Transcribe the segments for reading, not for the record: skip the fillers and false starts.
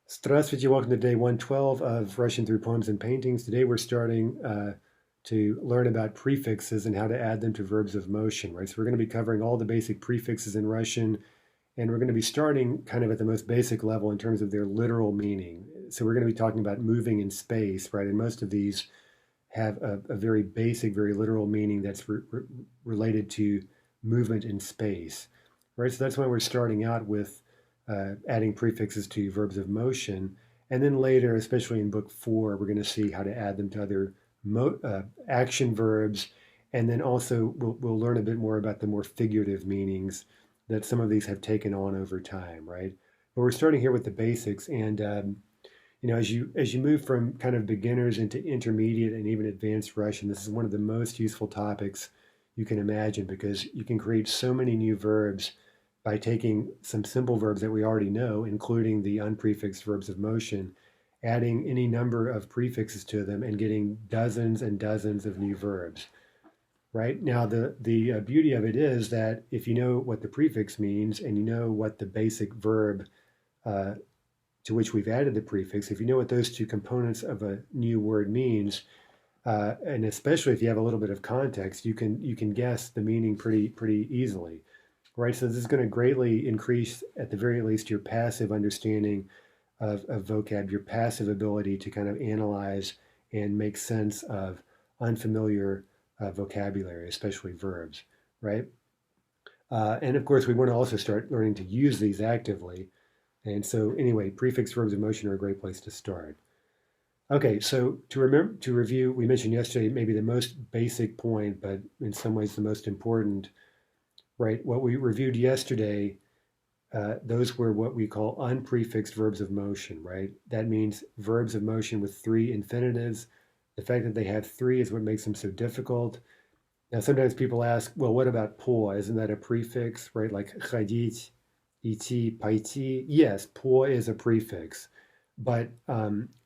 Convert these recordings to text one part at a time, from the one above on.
Здравствуйте, welcome to day 112 of Russian Through Poems and Paintings. Today we're starting to learn about prefixes and how to add them to verbs of motion, right? So we're going to be covering all the basic prefixes in Russian, and we're going to be starting kind of at the most basic level in terms of their literal meaning. So we're going to be talking about moving in space, right? And most of these have a very basic, very literal meaning that's related to movement in space, right? So that's why we're starting out with adding prefixes to verbs of motion. And then later, especially in book 4, we're going to see how to add them to other action verbs. And then also we'll learn a bit more about the more figurative meanings that some of these have taken on over time, right? But we're starting here with the basics. And as you move from kind of beginners into intermediate and even advanced Russian, this is one of the most useful topics you can imagine because you can create so many new verbs by taking some simple verbs that we already know, including the unprefixed verbs of motion, adding any number of prefixes to them and getting dozens and dozens of new verbs. Right now, the beauty of it is that if you know what the prefix means and you know what the basic verb uh, to which we've added the prefix, if you know what those two components of a new word means, and especially if you have a little bit of context, you can guess the meaning pretty easily, right? So this is going to greatly increase, at the very least, your passive understanding of vocab, your passive ability to kind of analyze and make sense of unfamiliar vocabulary, especially verbs, right? And of course, we want to also start learning to use these actively. And so anyway, prefix verbs of motion are a great place to start. Okay, so to review, we mentioned yesterday maybe the most basic point, but in some ways the most important, right? What we reviewed yesterday, those were what we call unprefixed verbs of motion, right? That means verbs of motion with 3 infinitives. The fact that they have 3 is what makes them so difficult. Now, sometimes people ask, well, what about по? Isn't that a prefix, right? Like ходить, идти, пойти. Yes, по is a prefix, but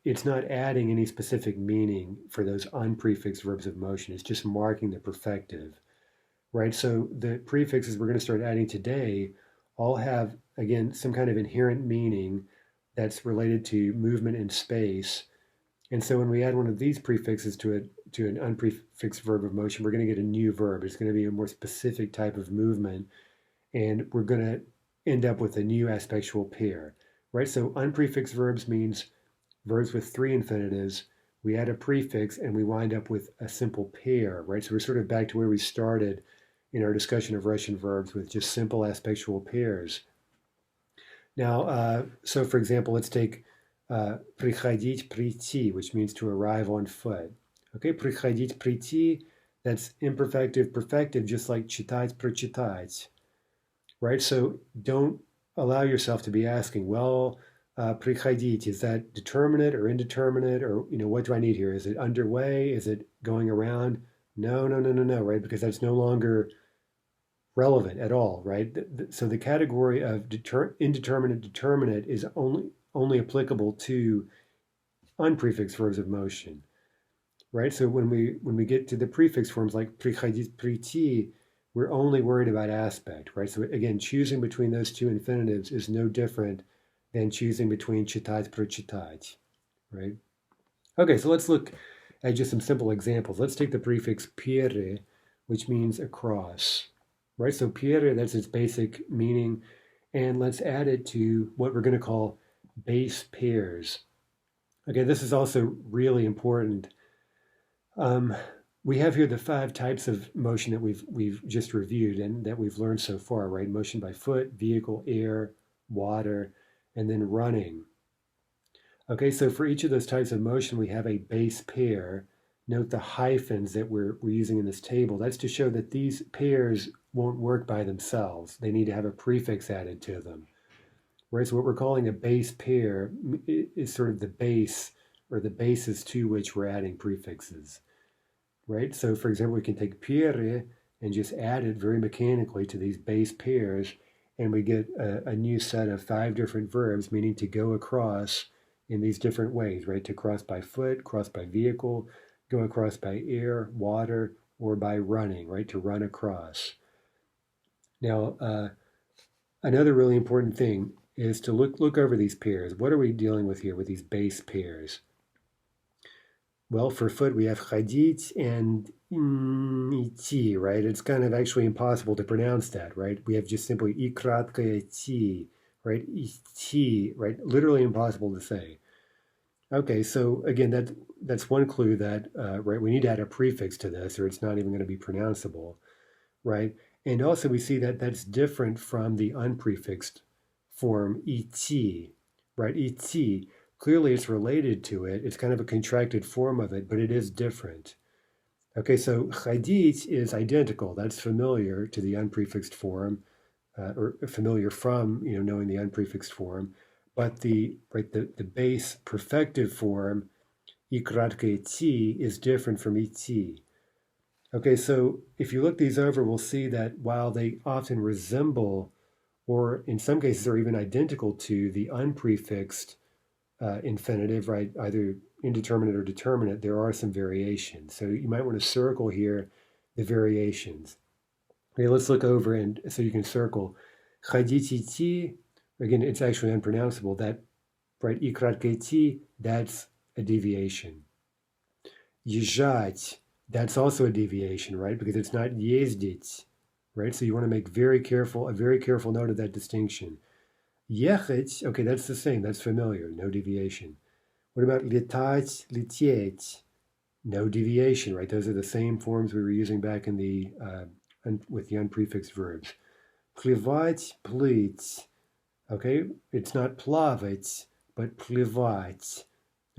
it's not adding any specific meaning for those unprefixed verbs of motion. It's just marking the perfective, right? So the prefixes we're going to start adding today all have, again, some kind of inherent meaning that's related to movement in space. And so when we add one of these prefixes to an unprefixed verb of motion, we're going to get a new verb. It's going to be a more specific type of movement, and we're going to end up with a new aspectual pair, right? So unprefixed verbs means verbs with 3 infinitives. We add a prefix and we wind up with a simple pair, right? So we're sort of back to where we started in our discussion of Russian verbs with just simple aspectual pairs. Now, so for example, let's take приходить, прийти, which means to arrive on foot. Okay, приходить, прийти, that's imperfective, perfective, just like читать, прочитать, right? So don't allow yourself to be asking, well, приходить, is that determinate or indeterminate? Or, what do I need here? Is it underway? Is it going around? No, no, no, no, no, right? Because that's no longer relevant at all, right? So the category of indeterminate, determinate is only applicable to unprefixed verbs of motion, right? So when we get to the prefix forms like приходить, прийти, we're only worried about aspect, right? So again, choosing between those two infinitives is no different than choosing between читать, прочитать, right? Okay, so let's look at just some simple examples. Let's take the prefix пере, which means across, right? So пере, that's its basic meaning, and let's add it to what we're going to call base pairs. Okay, this is also really important. We have here the 5 types of motion that we've just reviewed and that we've learned so far, right? Motion by foot, vehicle, air, water, and then running. Okay, so for each of those types of motion, we have a base pair. Note the hyphens that we're using in this table. That's to show that these pairs won't work by themselves. They need to have a prefix added to them. Right, so what we're calling a base pair is sort of the base or the basis to which we're adding prefixes. Right, so for example, we can take пере and just add it very mechanically to these base pairs, and we get a new set of 5 different verbs, meaning to go across in these different ways, right? To cross by foot, cross by vehicle, go across by air, water, or by running, right? To run across. Now, another really important thing, is to look over these pairs. What are we dealing with here with these base pairs? Well, for foot, we have ходить and идти, right? It's kind of actually impossible to pronounce that, right? We have just simply и краткое ти, right? Идти, right? Literally impossible to say. Okay, so again, that's one clue that, right, we need to add a prefix to this or it's not even going to be pronounceable, right? And also we see that that's different from the unprefixed form et, right? Et, clearly it's related to it. It's kind of a contracted form of it, but it is different. Okay, so ходить is identical. That's familiar to the unprefixed form, or familiar from, knowing the unprefixed form. But the base perfective form, и краткое ти, is different from et. Okay, so if you look these over, we'll see that while they often resemble, or in some cases are even identical to the unprefixed infinitive, right, either indeterminate or determinate, there are some variations. So you might want to circle here the variations. Okay, let's look over, and so you can circle ходить идти. Again, it's actually unpronounceable. That, right, и краткое ти, that's a deviation. Езжать, that's also a deviation, right? Because it's not ездить, right? So you want to make a very careful note of that distinction. Ехать, okay, that's the same. That's familiar. No deviation. What about летать, лететь? No deviation, right? Those are the same forms we were using back in the with the unprefixed verbs. Плевать, плыть. Okay, it's not плавать, but плевать.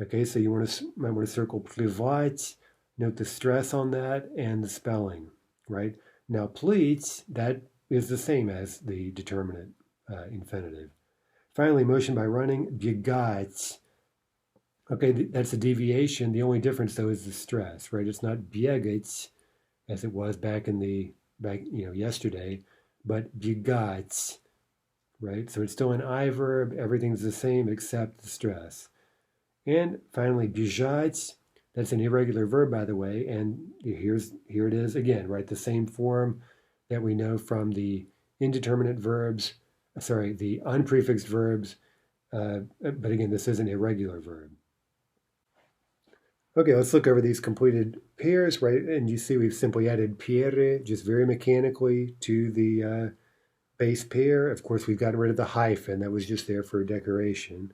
Okay, so you might want to circle плевать. Note the stress on that and the spelling, right? Now, плыть, that is the same as the determinate infinitive. Finally, motion by running, бегать. Okay, that's a deviation. The only difference, though, is the stress, right? It's not бегать, as it was back yesterday, but бегать, right? So it's still an I verb. Everything's the same except the stress. And finally, бежать. That's an irregular verb, by the way, and here it is again, right? The same form that we know from the indeterminate verbs, the unprefixed verbs, but again, this is an irregular verb. Okay, let's look over these completed pairs, right? And you see we've simply added pere, just very mechanically, to the base pair. Of course, we've gotten rid of the hyphen. That was just there for decoration.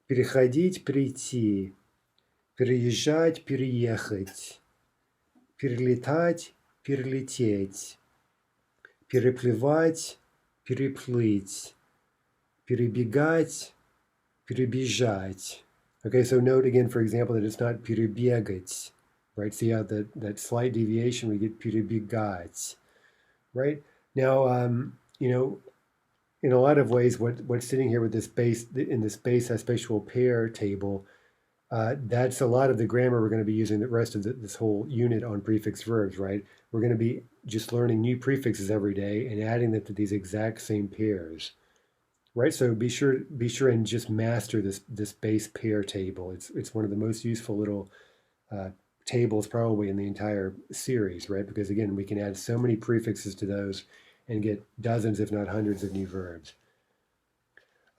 Переходить, прийти. Переезжать, переехать. Перелетать, перелететь. Переплывать, переплыть. Перебегать, перебежать. Okay, so note again, for example, that it's not перебегать, right? See how that slight deviation, we get перебегать, right? Now, in a lot of ways, what's sitting here with this base, in this base aspectual pair table, that's a lot of the grammar we're going to be using the rest of this whole unit on prefixed verbs, right? We're going to be just learning new prefixes every day and adding them to these exact same pairs, right? So be sure and just master this base pair table. It's one of the most useful little tables probably in the entire series, right? Because again, we can add so many prefixes to those and get dozens, if not hundreds, of new verbs.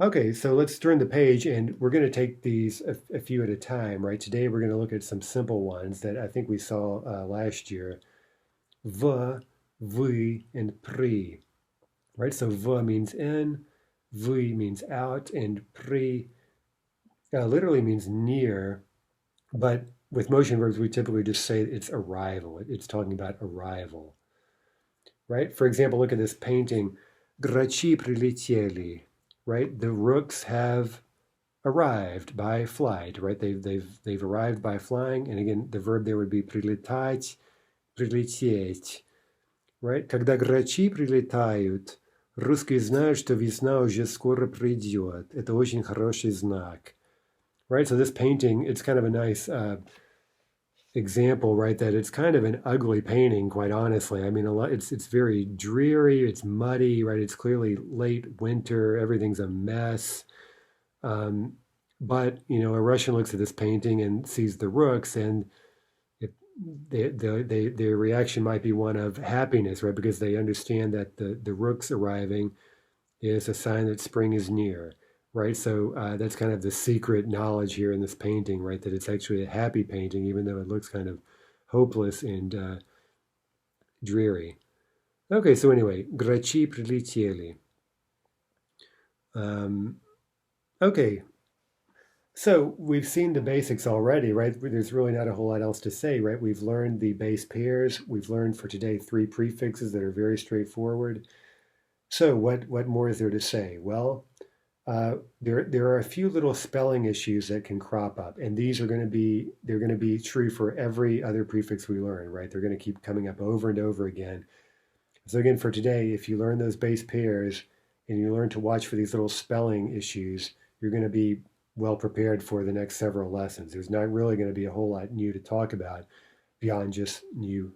Okay, so let's turn the page, and we're going to take these a few at a time, right? Today we're going to look at some simple ones that I think we saw last year. V, вы, and pri, right? So v means in, вы means out, and pri literally means near, but with motion verbs we typically just say it's arrival. It's talking about arrival, right? For example, look at this painting. Грачи прилетели. Right, the rooks have arrived by flight. Right, they've arrived by flying, and again, the verb there would be прилетать, прилететь. Right, когда грачи прилетают, русские знают, что весна уже скоро придет. Это очень хороший знак. Right, so this painting, it's kind of a nice example, right? That it's kind of an ugly painting, quite honestly. I mean, it's very dreary. It's muddy, right? It's clearly late winter. Everything's a mess. But a Russian looks at this painting and sees the rooks, and their reaction might be one of happiness, right? Because they understand that the rooks arriving is a sign that spring is near, right? So that's kind of the secret knowledge here in this painting, right? That it's actually a happy painting, even though it looks kind of hopeless and dreary. Okay, so anyway, грачи прилетели. Okay, so we've seen the basics already, right? There's really not a whole lot else to say, right? We've learned the base pairs. We've learned for today 3 prefixes that are very straightforward. So what more is there to say? Well, there are a few little spelling issues that can crop up, and they're going to be true for every other prefix we learn, right? They're going to keep coming up over and over again. So again, for today, if you learn those base pairs and you learn to watch for these little spelling issues, you're going to be well prepared for the next several lessons. There's not really going to be a whole lot new to talk about beyond just new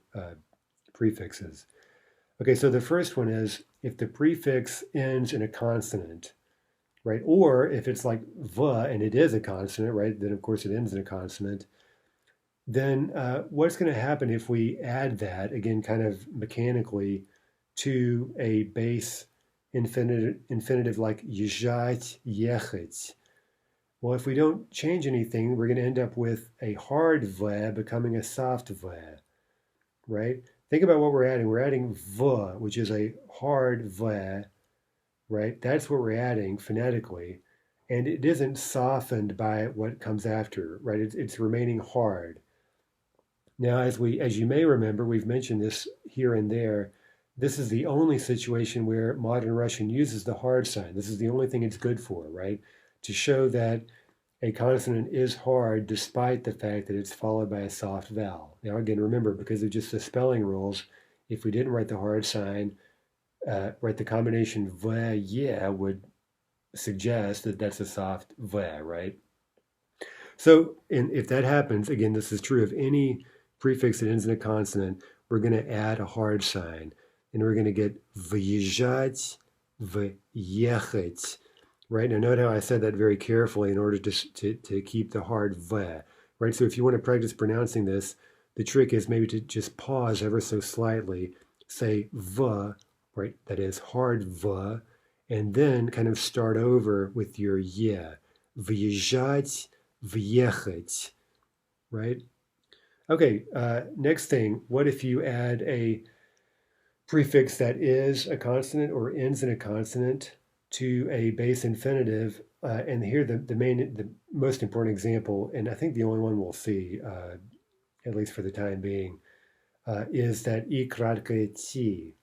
prefixes. Okay, so the first one is if the prefix ends in a consonant, right? Or if it's like v and it is a consonant, right? Then of course it ends in a consonant. Then what's going to happen if we add that, again, kind of mechanically, to a base infinitive like езжать, ехать? Well, if we don't change anything, we're going to end up with a hard v becoming a soft v, right? Think about what we're adding. We're adding v, which is a hard v, right? That's what we're adding phonetically. And it isn't softened by what comes after, right? It's remaining hard. Now, as you may remember, we've mentioned this here and there. This is the only situation where modern Russian uses the hard sign. This is the only thing it's good for, right? To show that a consonant is hard despite the fact that it's followed by a soft vowel. Now, again, remember, because of just the spelling rules, if we didn't write the hard sign, right, the combination v, yeah, would suggest that that's a soft v, right? So, if that happens, again, this is true of any prefix that ends in a consonant, we're going to add a hard sign, and we're going to get выезжать, въехать, right? Now note how I said that very carefully in order to keep the hard v, right? So if you want to practice pronouncing this, the trick is maybe to just pause ever so slightly, say v, right? That is hard v, and then kind of start over with your yeah, выезжать, въехать, right? Okay, next thing, what if you add a prefix that is a consonant or ends in a consonant to a base infinitive? And here the most important example, and I think the only one we'll see, at least for the time being, is that I краткое T,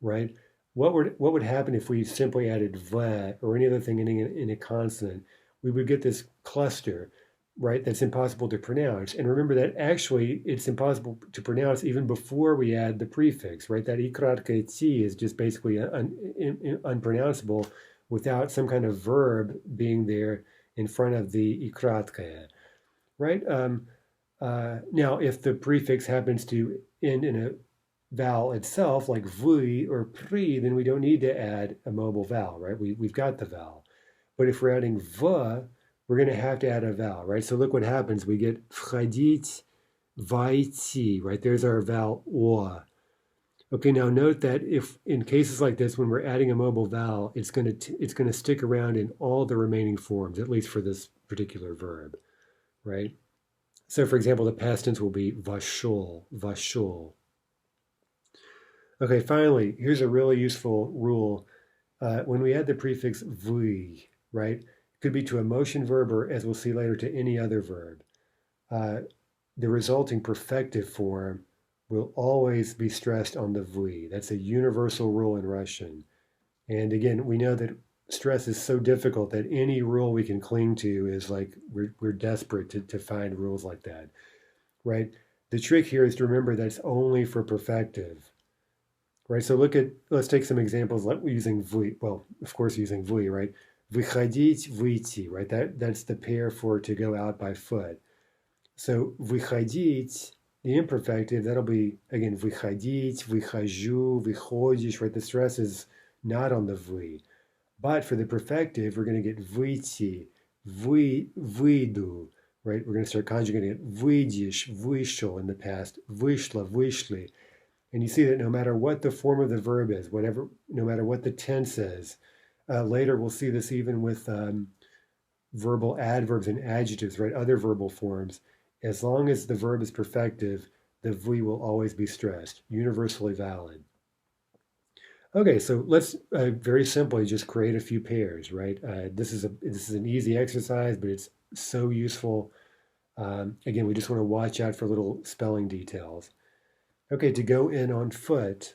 right? What would happen if we simply added v or any other thing ending in a consonant? We would get this cluster, right, that's impossible to pronounce. And remember that actually it's impossible to pronounce even before we add the prefix, right? That I краткое T is just basically unpronounceable without some kind of verb being there in front of the I краткое, right? Now, if the prefix happens to end in a vowel itself, like v or pri, then we don't need to add a mobile vowel, right? We've got the vowel. But if we're adding v, we're going to have to add a vowel, right? So look what happens. We get входить, войти, right? There's our vowel o. Okay, now note that if in cases like this, when we're adding a mobile vowel, it's going to stick around in all the remaining forms, at least for this particular verb, right? So for example, the past tense will be вошел, вошел. Okay, finally, here's a really useful rule. When we add the prefix вы, right? It could be to a motion verb or, as we'll see later, to any other verb. The resulting perfective form will always be stressed on the вы. That's a universal rule in Russian. And again, we know that stress is so difficult that any rule we can cling to is like we're desperate to find rules like that, right? The trick here is to remember that's only for perfective. Right, so let's take some examples like using вы, well, of course using вы, right? Выходить, выйти, right? That's the pair for to go out by foot. So выходить, the imperfective, that'll be, again, выходить, выхожу, выходишь, right? The stress is not on the вы. But for the perfective, we're going to get выйти, выйду, right? We're going to start conjugating it. Выйдешь, вышел in the past, вышла, вышли. And you see that no matter what the form of the verb is, no matter what the tense is, Later, we'll see this even with verbal adverbs and adjectives, right? Other verbal forms. As long as the verb is perfective, the V will always be stressed, universally valid. Okay, so let's very simply just create a few pairs, right? This is an easy exercise, but it's so useful. Again, we just want to watch out for little spelling details. Okay, to go in on foot.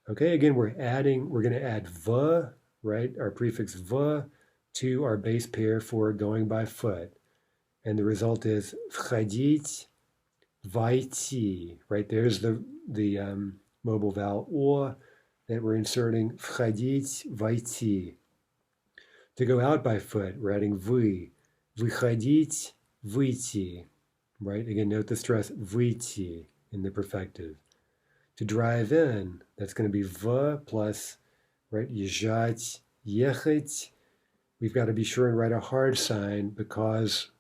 Okay, again, we're going to add v, right? Our prefix v to our base pair for going by foot. And the result is входить, войти, right? There's the mobile vowel or that we're inserting входить, войти. To go out by foot, we're adding вы, выходить, выйти, right? Again, note the stress, выйти in the perfective. To drive in, that's going to be v plus, right, езжать, ехать. We've got to be sure and write a hard sign because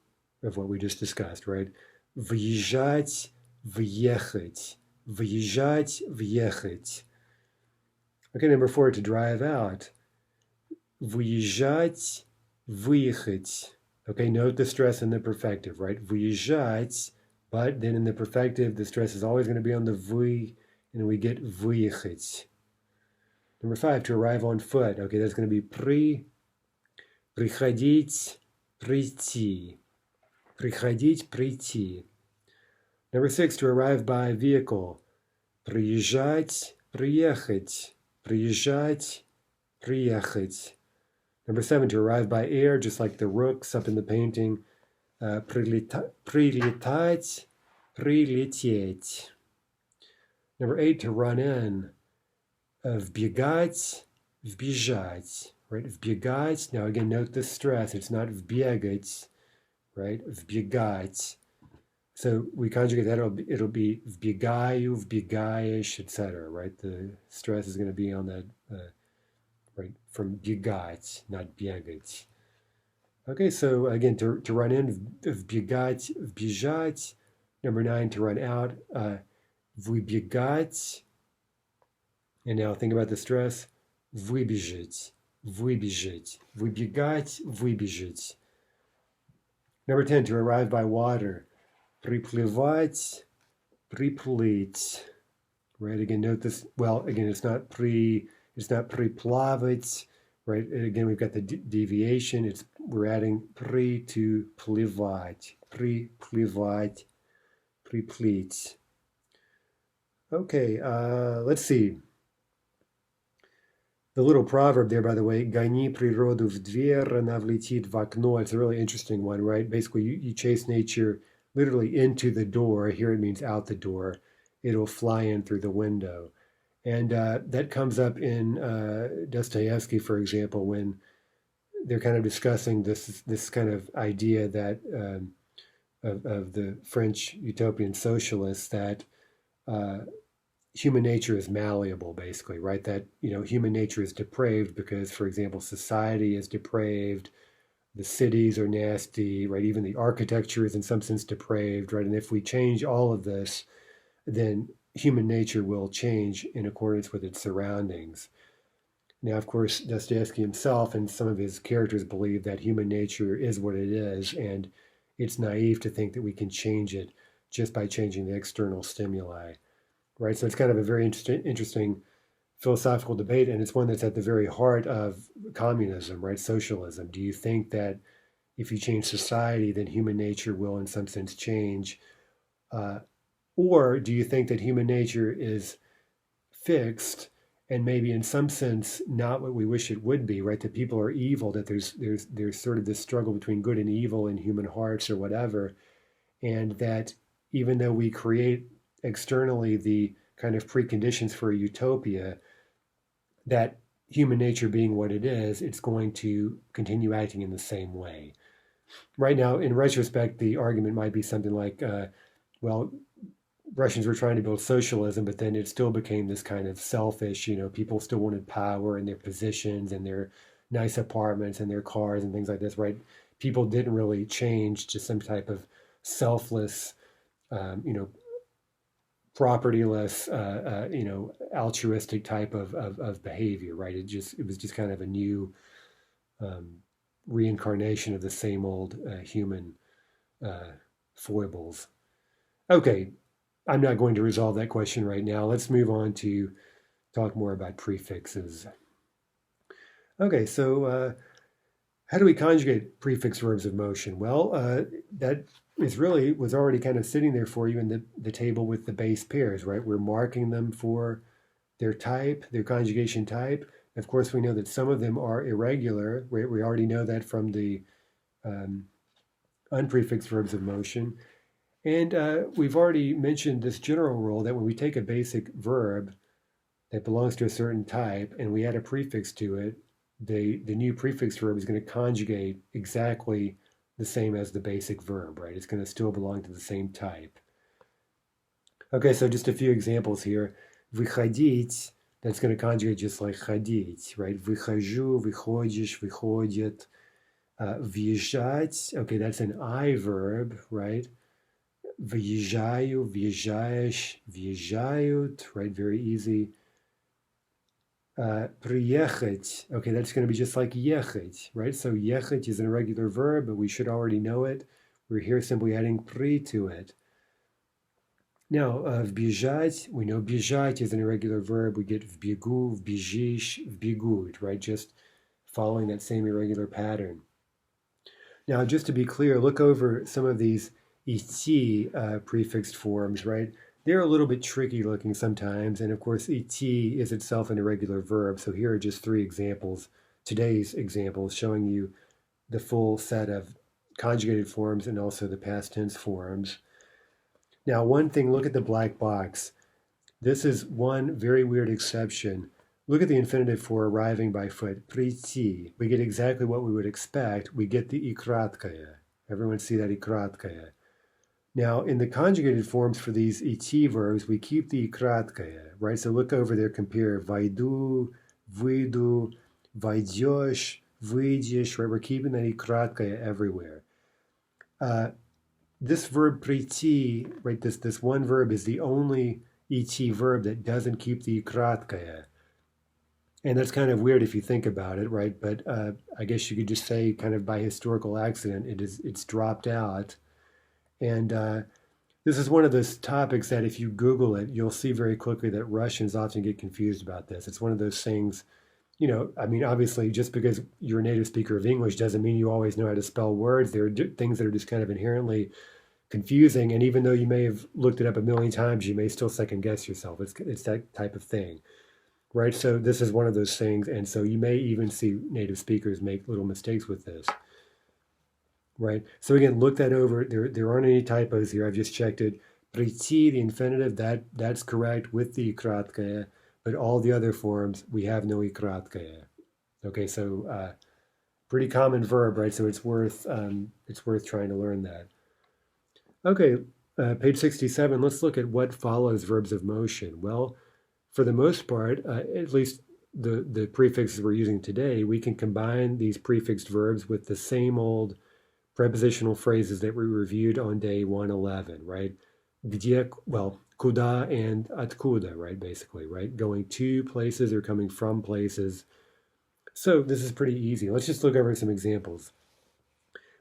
of what we just discussed, right? Въезжать, въехать, въезжать, въехать. Okay, number 4, to drive out. Выезжать, выехать. Okay, note the stress in the perfective, right? Выезжать, but then in the perfective, the stress is always going to be on the вы, and we get выехать. Number 5, to arrive on foot. Okay, that's going to be приходить, прийти. Приходить, прийти. Number 6, to arrive by vehicle. Приезжать, приехать. Приезжать, приехать. Number 7, to arrive by air, just like the rooks up in the painting. Прилетать, прилететь. Number 8, to run in. Вбегать, вбежать. Right, вбегать. Now again, note the stress. It's not вбегать, right? Вбегать. So we conjugate that. It'll be вбегаю, вбегаешь, etc. Right? The stress is going to be on that, right, from бегать, not бегать. Okay, so again, to run in, вбегать, вбежать. Number 9, to run out, выбегать. And now think about the stress. Выбежать, выбежать, выбегать, выбежать. Number 10, to arrive by water. Приплывать, приплыть. Right, again, note this. Well, again, it's not приплавать. Right, and again, we've got the deviation. We're adding при to плывать. Приплывать, приплыть. Okay, let's see. The little proverb there, by the way, гони природу в дверь, она влетит в окно. It's a really interesting one, right? Basically, you chase nature literally into the door. Here it means out the door. It'll fly in through the window. And that comes up in Dostoevsky, for example, when they're kind of discussing this kind of idea that of the French utopian socialists that human nature is malleable, basically, right? That, human nature is depraved because, for example, society is depraved, the cities are nasty, right? Even the architecture is in some sense depraved, right? And if we change all of this, then human nature will change in accordance with its surroundings. Now, of course, Dostoevsky himself and some of his characters believe that human nature is what it is, and it's naive to think that we can change it just by changing the external stimuli. Right, so it's kind of a very interesting philosophical debate, and it's one that's at the very heart of communism, right? Socialism. Do you think that if you change society, then human nature will, in some sense, change, or do you think that human nature is fixed and maybe, in some sense, not what we wish it would be? Right, that people are evil, that there's sort of this struggle between good and evil in human hearts or whatever, and that even though we create externally the kind of preconditions for a utopia, that human nature being what it is, it's going to continue acting in the same way. Right now, in retrospect, the argument might be something like, well, Russians were trying to build socialism, but then it still became this kind of selfish, people still wanted power and their positions and their nice apartments and their cars and things like this, right? People didn't really change to some type of selfless, propertyless, altruistic type of behavior, right? It was just kind of a new um, reincarnation of the same old human foibles. Okay, I'm not going to resolve that question right now. Let's move on to talk more about prefixes. Okay, so how do we conjugate prefix verbs of motion? Well, that was already kind of sitting there for you in the table with the base pairs, right? We're marking them for their type, their conjugation type. Of course, we know that some of them are irregular. We already know that from the unprefixed verbs of motion. And we've already mentioned this general rule that when we take a basic verb that belongs to a certain type and we add a prefix to it, the new prefix verb is going to conjugate exactly the same as the basic verb, right? It's going to still belong to the same type. Okay, so just a few examples here. Выходить, that's going to conjugate just like ходить, right? Выхожу, выходишь, выходит. Въезжать, okay, that's an I verb, right? Въезжаю, въезжаешь, въезжают, right? Very easy. Приехать, okay, that's going to be just like ехать, right? So ехать is an irregular verb, but we should already know it. We're here simply adding при to it. Now, вбежать, we know бежать is an irregular verb. We get вбегу, вбежишь, вбегут, right? Just following that same irregular pattern. Now, just to be clear, look over some of these et prefixed forms, right? They're a little bit tricky looking sometimes, and of course et is itself an irregular verb, so here are just three examples, today's examples, showing you the full set of conjugated forms and also the past tense forms. Now, one thing, look at the black box. This is one very weird exception. Look at the infinitive for arriving by foot, прийти. We get exactly what we would expect. We get the и краткое. Everyone see that и краткое. Now, in the conjugated forms for these et verbs, we keep the и краткое, right? So look over there, compare войду, выйду, войдешь, выйдешь, right? We're keeping that и краткое everywhere. This verb прийти, right? This one verb is the only et verb that doesn't keep the и краткое. And that's kind of weird if you think about it, right? But I guess you could just say, kind of by historical accident, it's dropped out. And this is one of those topics that if you Google it, you'll see very quickly that Russians often get confused about this. It's one of those things, I mean, obviously, just because you're a native speaker of English doesn't mean you always know how to spell words. There are things that are just kind of inherently confusing. And even though you may have looked it up a million times, you may still second guess yourself. It's that type of thing. Right, so this is one of those things, and so you may even see native speakers make little mistakes with this. Right, so again, look that over. There aren't any typos here. I've just checked it. Прийти, the infinitive, that's correct with the и краткое, but all the other forms we have no и краткое. Okay, so pretty common verb, right? So it's worth trying to learn that. Okay, page 67. Let's look at what follows verbs of motion. Well, for the most part, at least the prefixes we're using today, we can combine these prefixed verbs with the same old prepositional phrases that we reviewed on day 111, right? Где, well, куда and откуда, right, basically, right? Going to places or coming from places. So this is pretty easy. Let's just look over some examples.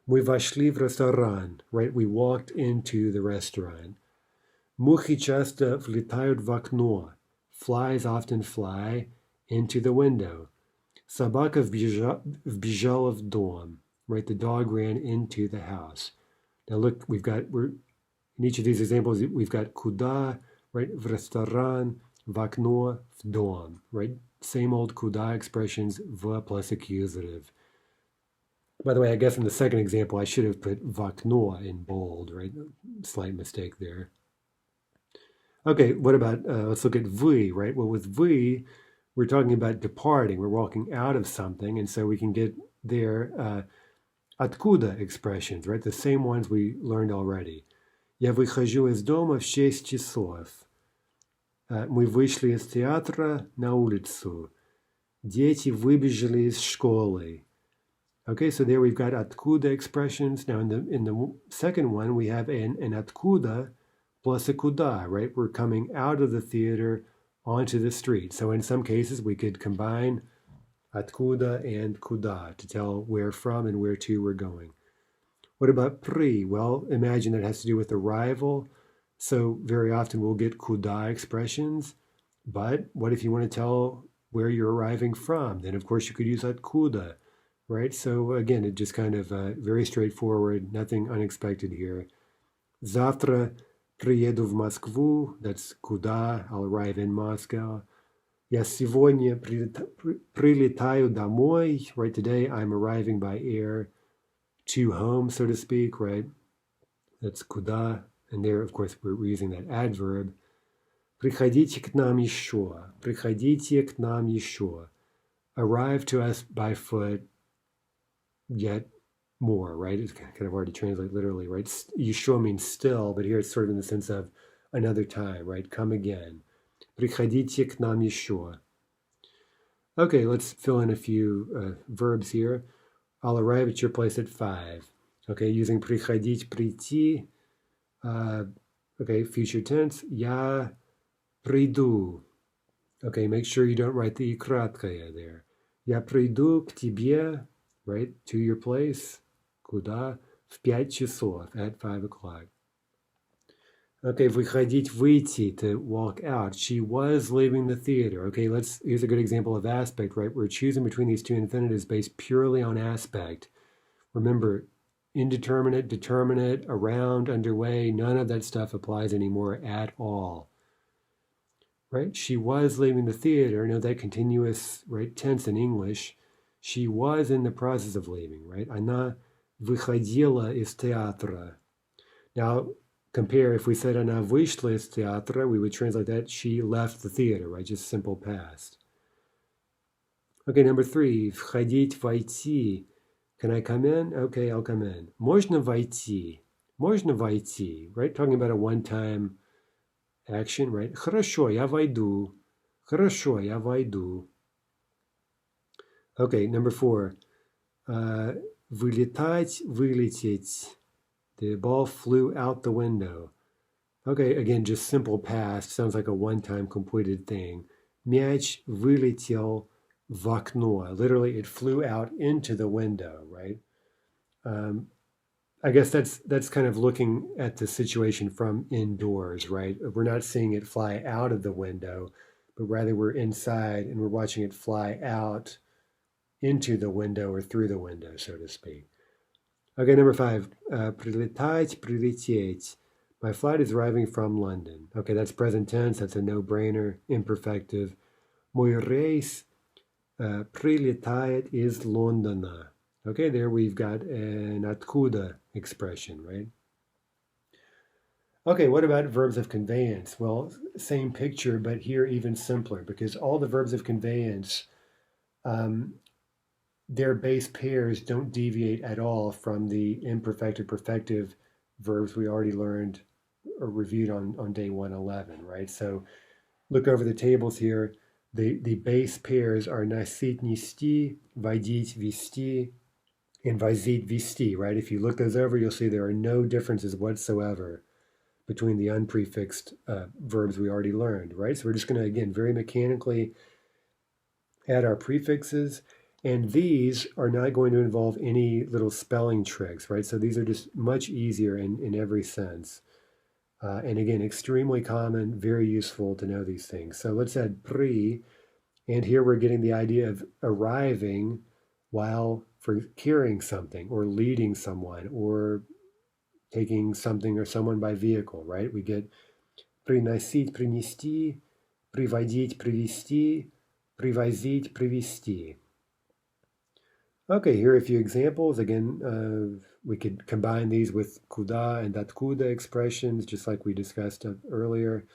Мы вошли в ресторан, right? We walked into the restaurant. Мухи часто влетают в окно. Flies often fly into the window. Собака вбежала в дом. Right, the dog ran into the house. Now look, in each of these examples, we've got куда, right, в ресторан, в окно, в дом, right? Same old куда expressions, в plus accusative. By the way, I guess in the second example, I should have put в окно in bold, right? Slight mistake there. Okay, what about, let's look at вы, right? Well, with вы, we're talking about departing. We're walking out of something, and so we can get there откуда expressions, right? The same ones we learned already. Я выхожу из дома в 6 часов. Мы вышли из театра на улицу. Дети выбежали из школы. Okay, so there we've got откуда expressions. Now in the second one, we have an откуда plus a kuda, right? We're coming out of the theater onto the street. So in some cases, we could combine atkuda and kuda to tell where from and where to we're going. What about pri? Well, imagine that has to do with arrival. So very often we'll get kuda expressions. But what if you want to tell where you're arriving from? Then, of course, you could use atkuda, right? So again, it just kind of very straightforward, nothing unexpected here. Завтра приеду в Москву. That's куда, I'll arrive in Moscow. Я сегодня прилетаю домой. Right, today I'm arriving by air to home, so to speak, right? That's куда. And there, of course, we're using that adverb. Приходите к нам еще. Приходите к нам еще. Arrive to us by foot yet more, right? It's kind of hard to translate literally, right? Еще means still, but here it's sort of in the sense of another time, right? Come again. Приходите к нам еще. Okay, let's fill in a few verbs here. I'll arrive at your place at 5. Okay, using приходить, прийти. Okay, future tense. Я приду. Okay, make sure you don't write the и краткое there. Я приду к тебе, right, to your place. Куда? В 5 часов, at 5 o'clock. Okay, выходить, выйти, to walk out. She was leaving the theater. Okay, here's a good example of aspect, right? We're choosing between these two infinitives based purely on aspect. Remember, indeterminate, determinate, around, underway, none of that stuff applies anymore at all. Right? She was leaving the theater. Know that continuous, right, tense in English. She was in the process of leaving, right? Она выходила из театра. Now, compare if we said она вышла из театра, we would translate that she left the theater, right? Just simple past. Okay, number 3, входить, войти. Can I come in? Okay, I'll come in. Можно войти. Можно войти, right? Talking about a one-time action, right? Хорошо, я войду. Хорошо, я войду. Okay, number 4. Вылетать, вылететь. The ball flew out the window. Okay, again, just simple past. Sounds like a one-time completed thing. Мяч вылетел в окно. Literally, it flew out into the window, right? I guess that's kind of looking at the situation from indoors, right? We're not seeing it fly out of the window, but rather we're inside and we're watching it fly out into the window or through the window, so to speak. Okay, number 5, прилетать, прилететь. My flight is arriving from London. Okay, that's present tense. That's a no-brainer, imperfective. Мой рейс прилетает из Лондона. Okay, there we've got an откуда expression, right? Okay, what about verbs of conveyance? Well, same picture, but here even simpler, because all the verbs of conveyance, their base pairs don't deviate at all from the imperfective, perfective verbs we already learned or reviewed on day 111, right? So look over the tables here. The base pairs are носить, нести, водить, вести, and возить, вести, right? If you look those over, you'll see there are no differences whatsoever between the unprefixed verbs we already learned, right? So we're just going to, again, very mechanically add our prefixes, and these are not going to involve any little spelling tricks, right? So these are just much easier in every sense. And again, extremely common, very useful to know these things. So let's add pri, and here we're getting the idea of arriving while for carrying something or leading someone or taking something or someone by vehicle, right? We get приносить, принести, приводить, привести, привозить, привести. Okay, here are a few examples. Again, we could combine these with куда and откуда expressions, just like we discussed earlier.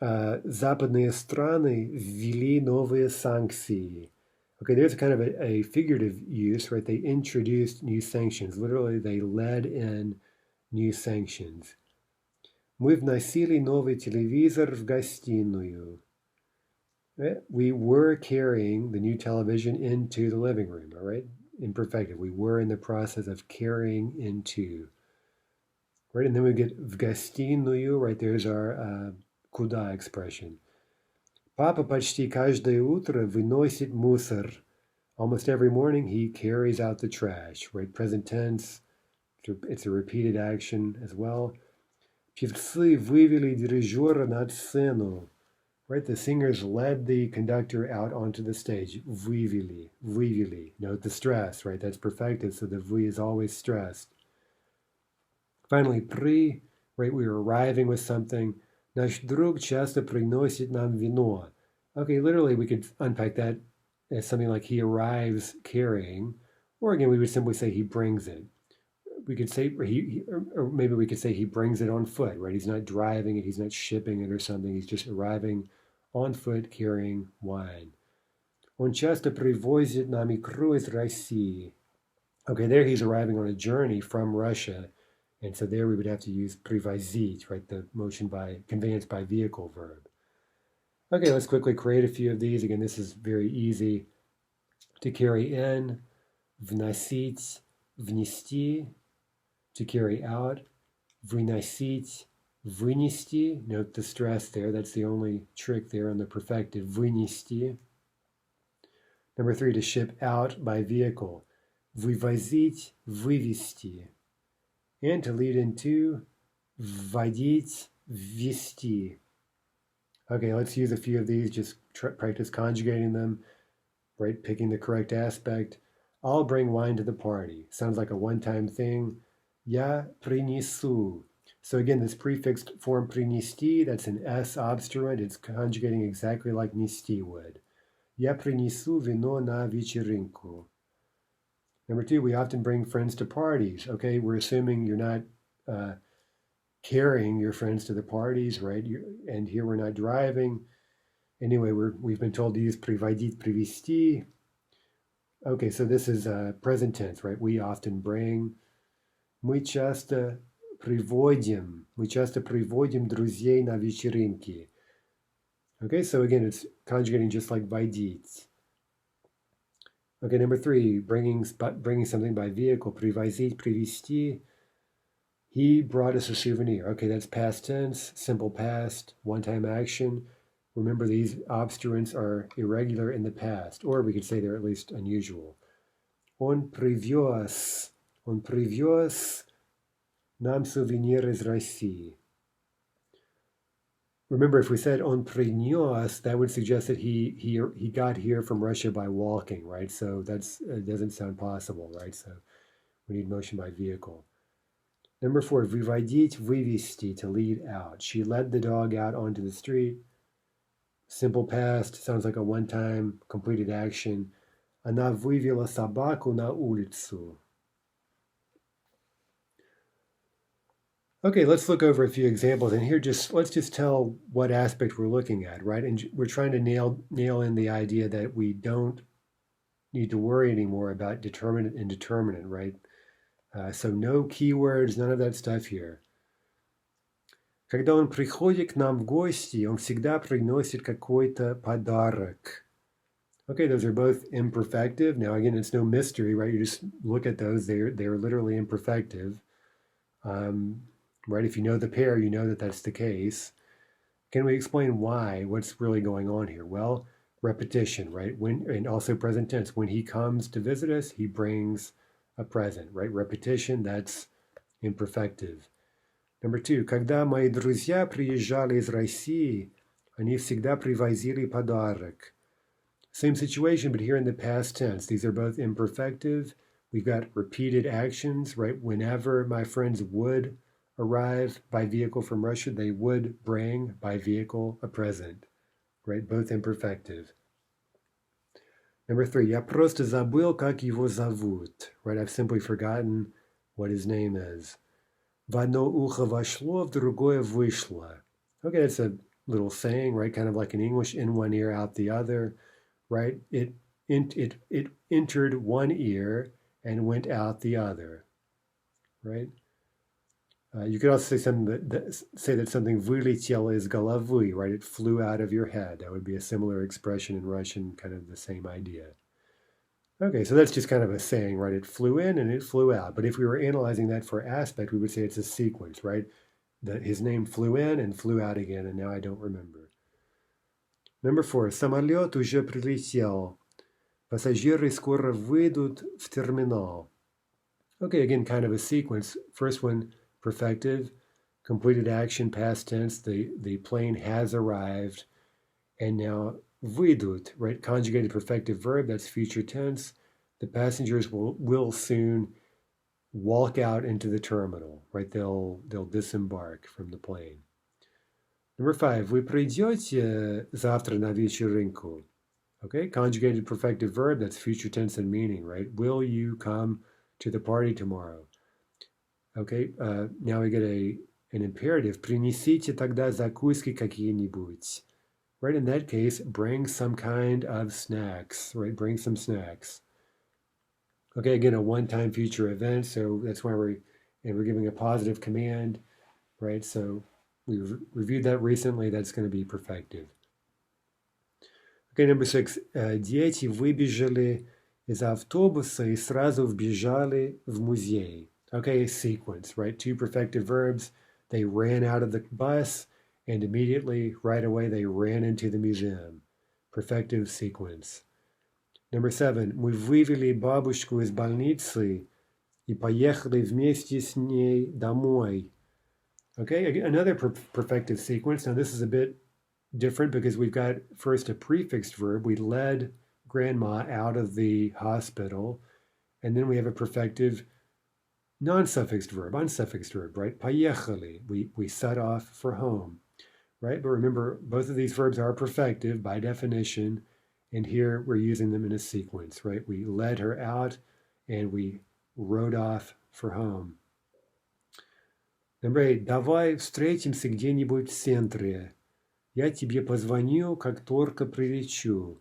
Западные страны ввели новые санкции. Okay, there's kind of a figurative use, right? They introduced new sanctions. Literally, they led in new sanctions. Мы вносили новый телевизор в гостиную. Right? We were carrying the new television into the living room, all right? Imperfective. We were in the process of carrying into, right? And then we get в гостиную, right? There's our куда expression. Папа почти каждое утро выносит мусор. Almost every morning he carries out the trash, right? Present tense, it's a repeated action as well. Певцы вывели дирижера на сцену. Right, the singers led the conductor out onto the stage. Вывели, вывели. Note the stress, right? That's perfected, so the V is always stressed. Finally, при, right? We are arriving with something. Наш друг часто приносит нам вино. Okay, literally we could unpack that as something like he arrives carrying, or again, we would simply say he brings it. We could say or maybe we could say he brings it on foot, right? He's not driving it, he's not shipping it or something. He's just arriving on foot carrying wine. Он часто привозит нам икру из России. Okay, there he's arriving on a journey from Russia, and so there we would have to use привозить, right? The motion by conveyance by vehicle verb. Okay, let's quickly create a few of these. Again, this is very easy. To carry in, вносить, внести. To carry out, выносить, вынести. Note the stress there. That's the only trick there on the perfected. Вынести. Number 3, to ship out by vehicle. Вывозить, вывести. And to lead into, вводить, ввести. Okay, let's use a few of these. Just practice conjugating them, right? Picking the correct aspect. I'll bring wine to the party. Sounds like a one-time thing. Я принесу. So again, this prefixed form принести, that's an S obstruent. It's conjugating exactly like нести would. Я принесу вино на вечеринку. Number 2, we often bring friends to parties. Okay, we're assuming you're not carrying your friends to the parties, right? And here we're not driving. Anyway, we've been told to use приводить, привести. Okay, so this is present tense, right? We often bring. Мы часто приводим друзей на вечеринки. Okay, so again, it's conjugating just like водить. Okay, number 3, bringing something by vehicle. Привозить, привезти. He brought us a souvenir. Okay, that's past tense, simple past, one-time action. Remember, these obstruents are irregular in the past, or we could say they're at least unusual. Он привез нам сувенир из России. Remember, if we said он принес, that would suggest that he got here from Russia by walking, right? So that doesn't sound possible, right? So we need motion by vehicle. Number 4, выводить, вывести, to lead out. She led the dog out onto the street. Simple past, sounds like a one-time completed action. Она вывела собаку на улицу. Okay, let's look over a few examples, and here let's just tell what aspect we're looking at, right? And we're trying to nail in the idea that we don't need to worry anymore about determinate and determinant, right? So no keywords, none of that stuff here. Когда он приходит к нам в гости, он всегда приносит какой-то подарок. Okay, those are both imperfective. Now, again, it's no mystery, right? You just look at those; they're literally imperfective. Right? If you know the pair, you know that that's the case. Can we explain why? What's really going on here? Well, repetition, right? And also present tense. When he comes to visit us, he brings a present, right? Repetition, that's imperfective. Number 2. Когда мои друзья приезжали из России, они всегда привозили подарок. Same situation, but here in the past tense. These are both imperfective. We've got repeated actions, right? Whenever my friends would arrive by vehicle from Russia, they would bring by vehicle a present, right? Both imperfective. Number 3, я просто забыл, как его зовут, right? I've simply forgotten what his name is. В одно ухо вошло, в другое вышло. Okay, that's a little saying, right? Kind of like in English, in one ear, out the other, right? It entered one ear and went out the other, right? You could also say something say that something вылетело из головы, right? It flew out of your head. That would be a similar expression in Russian, kind of the same idea. Okay, so that's just kind of a saying, right? It flew in and it flew out. But if we were analyzing that for aspect, we would say it's a sequence, right? That his name flew in and flew out again, and now I don't remember. Number 4. Самолет уже прилетел. Пассажиры скоро выйдут в терминал. Okay, again, kind of a sequence. First one, perfective, completed action, past tense. The plane has arrived. And now выйдут, right? Conjugated perfective verb, that's future tense. The passengers will soon walk out into the terminal, right? They'll disembark from the plane. Number 5, вы придете завтра на вечеринку? Okay, conjugated perfective verb, that's future tense and meaning, right? Will you come to the party tomorrow? Okay, now we get an imperative. Принесите тогда закуски какие-нибудь. Right, in that case, bring some kind of snacks, right? Bring some snacks. Okay, again, a one-time future event, so that's why we're giving a positive command, right? So we've reviewed that recently, that's going to be perfective. Okay, number 6. Дети выбежали из автобуса и сразу вбежали в музей. Okay, sequence, right? Two perfective verbs. They ran out of the bus and immediately, right away, they ran into the museum. Perfective sequence. Number 7. Мы вывели бабушку из больницы и поехали вместе с ней домой. Okay, another perfective sequence. Now this is a bit different because we've got first a prefixed verb. We led grandma out of the hospital. And then we have a perfective non-suffixed verb, unsuffixed verb, right? Поехали. We set off for home. Right? But remember, both of these verbs are perfective by definition, and here we're using them in a sequence, right? We led her out and we rode off for home. Number 8. Давай встретимся где-нибудь в центре. Я тебе позвоню, как только прилечу.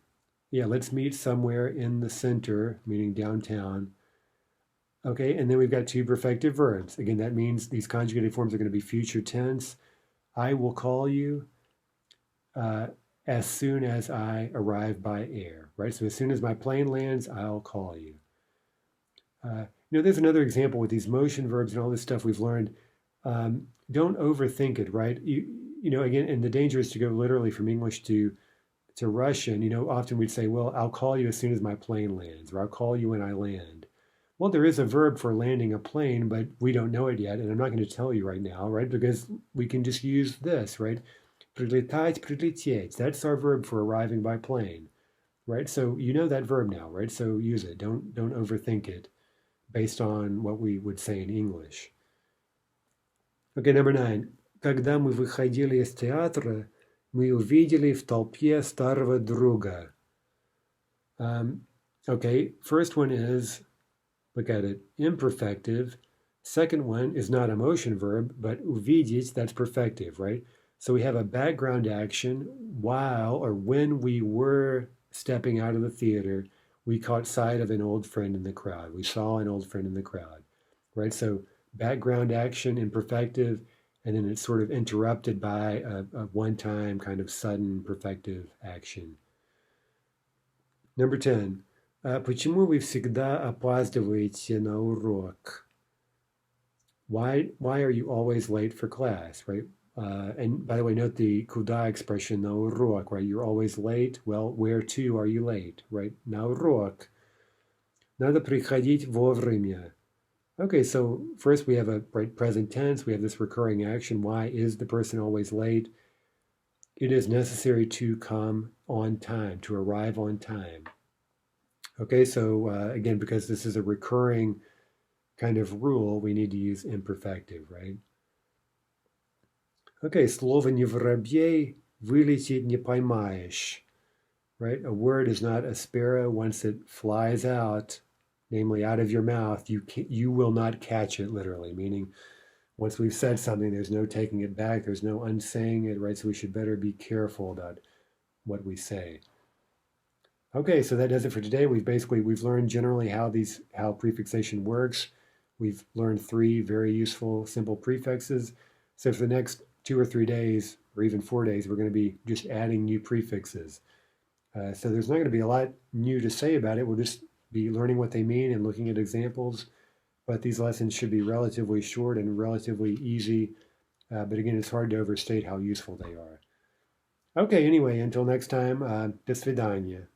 Yeah, let's meet somewhere in the center, meaning downtown. Okay, and then we've got two perfective verbs. Again, that means these conjugated forms are going to be future tense. I will call you as soon as I arrive by air, right? So as soon as my plane lands, I'll call you. There's another example with these motion verbs and all this stuff we've learned. Don't overthink it, right? Again, and the danger is to go literally from English to Russian. Often we'd say, well, I'll call you as soon as my plane lands, or I'll call you when I land. Well, there is a verb for landing a plane, but we don't know it yet, and I'm not going to tell you right now, right? Because we can just use this, right? Прилетать, прилететь. That's our verb for arriving by plane, right? So you know that verb now, right? So use it. Don't overthink it based on what we would say in English. Okay, number 9. Когда мы выходили из театра, мы увидели в толпе старого друга. Okay, first one is, look at it, imperfective. Second one is not a motion verb, but увидеть, that's perfective, right? So we have a background action while or when we were stepping out of the theater, we caught sight of an old friend in the crowd. We saw an old friend in the crowd, right? So background action imperfective, and then it's sort of interrupted by a one-time kind of sudden perfective action. Number 10. Почему вы всегда опаздываете на урок? Why are you always late for class, right? And by the way, note the куда expression, на урок, right? You're always late. Well, where to are you late, right? На урок. Надо приходить вовремя. Okay, so first we have a present tense. We have this recurring action. Why is the person always late? It is necessary to come on time, to arrive on time. Okay, so again, because this is a recurring kind of rule, we need to use imperfective, right? Okay, слово не воробей, вылететь не поймаешь, right? A word is not a sparrow. Once it flies out, namely out of your mouth, you will not catch it, literally, meaning once we've said something, there's no taking it back, there's no unsaying it, right? So we should better be careful about what we say. Okay, so that does it for today. We've learned generally how prefixation works. We've learned 3 very useful simple prefixes. So for the next 2 or 3 days, or even 4 days, we're going to be just adding new prefixes. So there's not going to be a lot new to say about it. We'll just be learning what they mean and looking at examples, but these lessons should be relatively short and relatively easy. But again, it's hard to overstate how useful they are. Okay, anyway, until next time, до свидания.